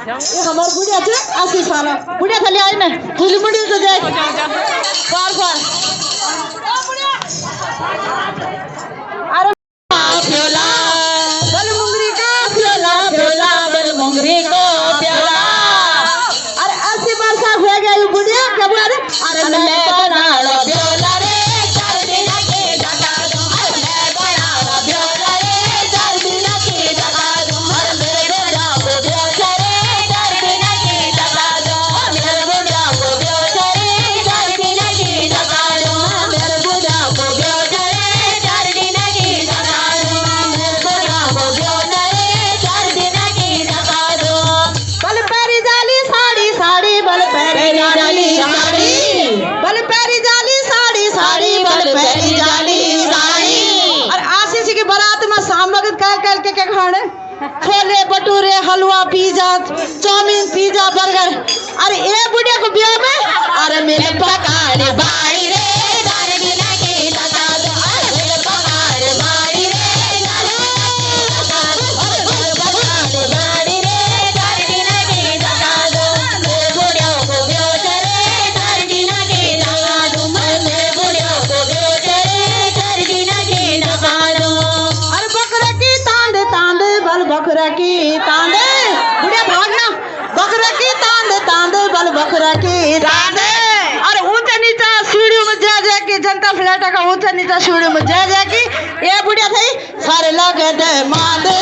हमार बुढ़िया थे आसी साला बुढ़िया थाली आई ना थोली मुड़ी तो जाए पार पार अरे प्योला बल मुंगरी का प्योला प्योला बल मुंगरी को प्योला अरे 80 वर्ष हो गया ये बुढ़िया क्या बोला अरे मैं बना लो प्योला रे चार दिन के जगा दूं अरे मैं बना लो प्योला रे चार दिन के जगा दूं अरे मेरे बुढ़िया को प्योला रे चार दिन के जगा दूं मेरे बुढ़िया को प्योला रे चार दिन के जगा दूं मेरे बुढ़िया को प्योला रे चार दिन के जगा दूं मेरे बुढ़िया को प्योला रे चार दिन के जगा दूं बल पैरी जाली साड़ी साड़ी बल पैरी जाली साड़ी बल पैरी जाली साड़ी साड़ी बल पैरी जाली साड़ी और आशीष की बारात में शाम वक्त क्या खाने छोले भटूरे हलवा पिज्जा चाउमीन पिज्जा बर्गर अरे ये बुढ़िया को ब्याह में अरे मेरे पकाने बाड़ी रे दार बिना के लगा दो अरे मेरे पकाने बाड़ी रे पकाने बाड़ी रे दार बिना के लगा दो मेरे बुढ़िया को ब्याह रे दार बिना के लगा दो मेरे बुढ़िया को ब्याह रे दार बिना के लगा दो अरे बकरा की तांड तांड बल बकरा की तांडे बुढ़िया भागना बकरा की तांड बल बकरा की तांडे अरे ऊंचा नीचा सीढ़ियों में जा के जनता फ्लैट का ऊंचा नीचा सीढ़ियों में जा के ये बुढ़िया थी सारे लगे दे मांदे